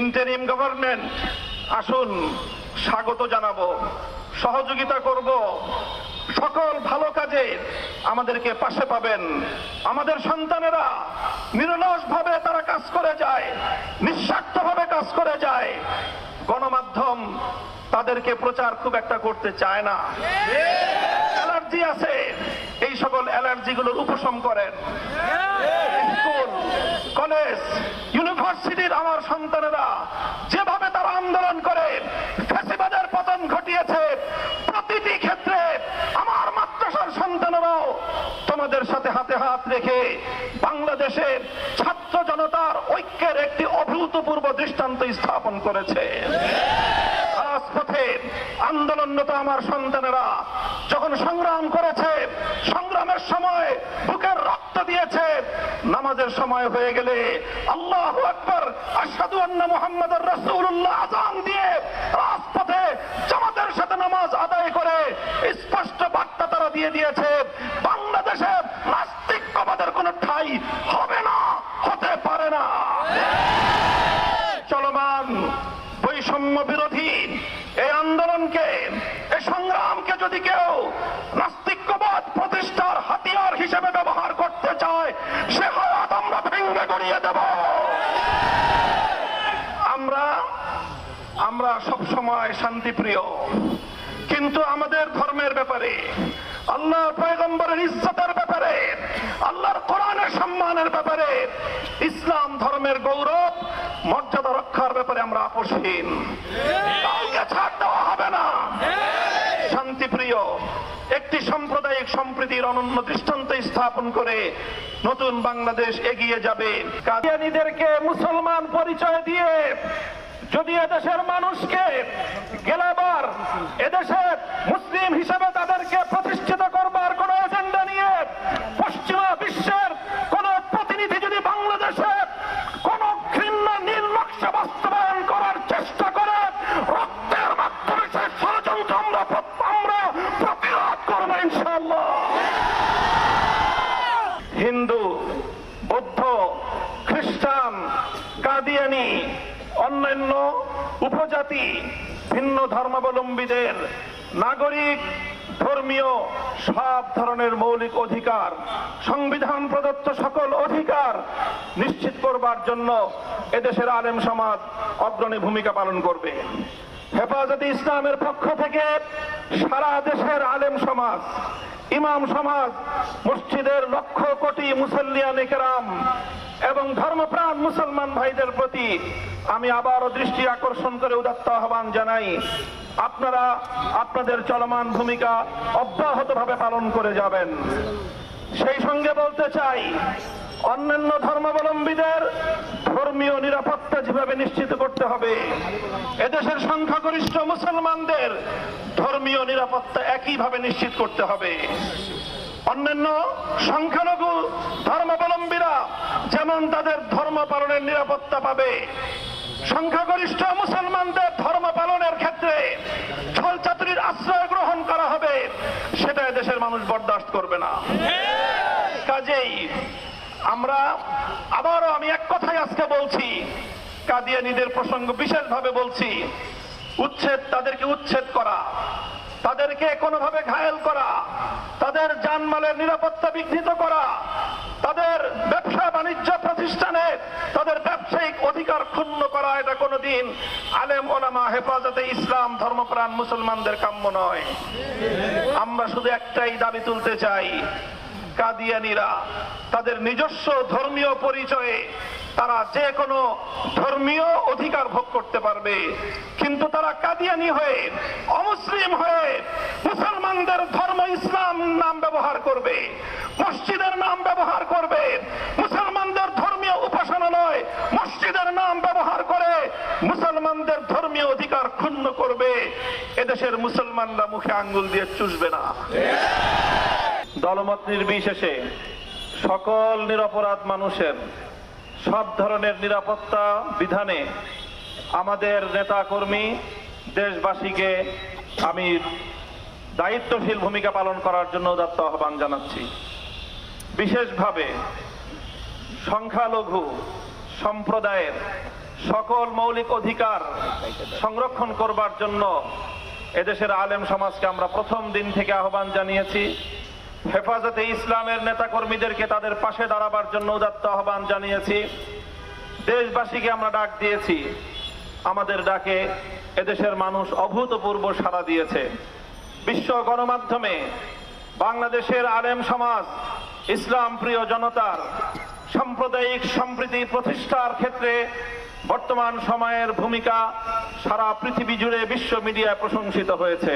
Interim government, আসুন স্বাগত জানাবো, সহযোগিতা করব, সকল ভালো কাজে আমাদেরকে পাশে পাবেন। আমাদের সন্তানেরা নিরলসভাবে তারা কাজ করে যায়, নিঃস্বার্থভাবে কাজ করে যায়। গণমাধ্যম তাদেরকে প্রচার খুব একটা করতে চায় না। অ্যালার্জি আছে, এই সকল অ্যালার্জিগুলোর উপশম করেন। স্কুল, কলেজ, ইউনিভার্সিটির আমার সন্তানেরা যেভাবে তারা আন্দোলন করে ফ্যাসিবাদের পতন ঘটিয়েছে, প্রতিটি ক্ষেত্রে আমার মাদ্রাসার সন্তানেরাও তোমাদের সাথে হাতে হাত রেখে বাংলাদেশের ছাত্র জনতার ঐক্যের একটি অভূতপূর্ব দৃষ্টান্ত স্থাপন করেছে। রাজপথে আন্দোলনরত আমার সন্তানেরা যখন সংগ্রাম করেছে, সংগ্রামের সময় বুকের রক্ত দিয়েছে, নামাজের সময় হয়ে গেলে আল্লাহু আকবার, আশহাদু আন্না মুহাম্মাদুর রাসূলুল্লাহ আযান দিয়ে রাজপথে জামাতের সাথে নামাজ আদায় করে স্পষ্ট বার্তা তারা দিয়ে দিয়েছে, বাংলাদেশে নাস্তিকবাদের কোনো ঠাঁই হবে না, হতে পারে না। চলমান বৈষম্য বিরোধী এই আন্দোলনকে, এই সংগ্রামকে যদি কেউ নাস্তিকবাদ প্রতিষ্ঠার হাতিয়ার হিসেবে ব্যবহার করতে চায়, সে হাত আমরা ভেঙে গড়িয়ে দেব। আমরা সব সময় শান্তিপ্রিয়, কিন্তু আমাদের ধর্মের ব্যাপারে, আল্লাহর পয়গম্বরের ইজ্জতের ব্যাপারে, আল্লাহর কোরআনের সম্মানের ব্যাপারে, ইসলাম ধর্মের গৌরব মর্যাদা রক্ষার ব্যাপারে আমরা আপোষহীন। কাউকে ছাড় দেওয়া হবে না। শান্তিপ্রিয় একটি সাম্প্রদায়িক সম্প্রীতির অনন্য দৃষ্টান্ত স্থাপন করে নতুন বাংলাদেশ এগিয়ে যাবে। কাদিয়ানীদেরকে মুসলমান পরিচয় দিয়ে যদি এদেশের মানুষকে গেলাবার, এদেশে মুসলিম হিসেবে তাদেরকে প্রতিষ্ঠিত করবার কোন এজেন্ডা নিয়ে পশ্চিমা বিশ্বের কোন প্রতিনিধি যদি বাংলাদেশে কোন ঘৃণ্য নীল নকশা বাস্তবায়ন করার চেষ্টা করে, রক্তের মাধ্যমে সে ষড়যন্ত্র আমরা প্রতিরোধ করবো ইনশাআল্লাহ। হিন্দু, বৌদ্ধ, খ্রিস্টান, কাদিয়ানী, অন্যান্য উপজাতি, ভিন্ন ধর্মাবলম্বীদের নাগরিক, ধর্মীয় সব ধরনের মৌলিক অধিকার, সংবিধান প্রদত্ত সকল অধিকার নিশ্চিত করবার জন্য এদেশের আলেম সমাজ অগ্রণী ভূমিকা পালন করবে। হেফাজতে ইসলামের পক্ষ থেকে সারা দেশের আলেম সমাজ, ইমাম সমাজ, মসজিদের লক্ষ কোটি মুসল্লিয়ানে কেরাম এবং ধর্মপ্রাণ মুসলমান ভাইদের প্রতি আমি আবারও দৃষ্টি আকর্ষণ করে উদাত্ত আহ্বান জানাই, আপনারা আপনাদের চলমান ভূমিকা অব্যাহতভাবে পালন করে যাবেন। সেই সঙ্গে বলতে চাই, অন্যান্য ধর্মাবলম্বীদের ধর্মীয় নিরাপত্তা যেভাবে নিশ্চিত করতে হবে, এদেশের সংখ্যাগরিষ্ঠ মুসলমানদের ধর্মীয় নিরাপত্তা একইভাবে নিশ্চিত করতে হবে। অন্যান্য সংখ্যালঘু ধর্মাবলম্বীরা যেমন তাদের ধর্ম পালনের নিরাপত্তা পাবে, সংখ্যাগরিষ্ঠ মুসলমানদের ধর্ম পালনের ক্ষেত্রে ছলচাতুরির আশ্রয় গ্রহণ করা হবে, সেটা দেশের মানুষ বরদাস্ত করবে না। কাজেই আমি এক কথাই আজকে বলছি, কাদিয়ানীদের প্রসঙ্গ বিশেষভাবে বলছি, তাদেরকে উচ্ছেদ করা, তাদেরকে কোনোভাবে ঘায়েল করা, তাদের জানমালের নিরাপত্তা বিঘ্নিত করা, তাদের ব্যবসা বাণিজ্য প্রতিষ্ঠানে তাদের ব্যবসায়িক অধিকার ক্ষুণ্ণ করা, এটা কোনোদিন আলেম ওলামা, হেফাজতে ইসলাম, ধর্মপ্রাণ মুসলমানদের কাম্য নয়। আমরা শুধু একটাই দাবি তুলতে চাই, কাদিয়ানীরা তাদের নিজস্ব ধর্মীয় পরিচয়ে তারা যে কোনো ধর্মীয় অধিকার ভোগ করতে পারবে, কিন্তু তারা কাদিয়ানী হয়ে, অমুসলিম হয়ে মুসলমানদের ধর্ম ইসলাম নাম ব্যবহার করবে, মসজিদের নাম ব্যবহার করবে, মুসলমানদের ধর্মীয় উপাসনালয় মসজিদের নাম ব্যবহার করে মুসলমানদের ধর্মীয় অধিকার ক্ষুণ্ণ করবে, এদেশের মুসলমানরা মুখে আঙ্গুল দিয়ে চুষবে না। দলমত নির্বিশেষে সকল নিরপরাধ মানুষের সব ধরনের নিরাপত্তা বিধানে আমাদের নেতা কর্মী দেশবাসীকে আমি দায়িত্বশীল ভূমিকা পালন করার জন্য উদাত্ত আহ্বান জানাচ্ছি। বিশেষভাবে সংখ্যালঘু সম্প্রদায়ের সকল মৌলিক অধিকার সংরক্ষণ করবার জন্য এদেশের আলেম সমাজকে আমরা প্রথম দিন থেকে আহ্বান জানিয়েছি। হেফাজতে ইসলামের নেতাকর্মীদেরকে তাদের পাশে দাঁড়াবার জন্য উদাত্ত আহ্বান জানিয়েছি। দেশবাসীকে আমরা ডাক দিয়েছি। আমাদের ডাকে এদেশের মানুষ অভূতপূর্ব সাড়া দিয়েছে। বিশ্ব গণমাধ্যমে বাংলাদেশের আলেম সমাজ, ইসলাম প্রিয় জনতার সাম্প্রদায়িক সম্প্রীতি প্রতিষ্ঠার ক্ষেত্রে বর্তমান সময়ের ভূমিকা সারা পৃথিবী জুড়ে বিশ্ব মিডিয়ায় প্রশংসিত হয়েছে।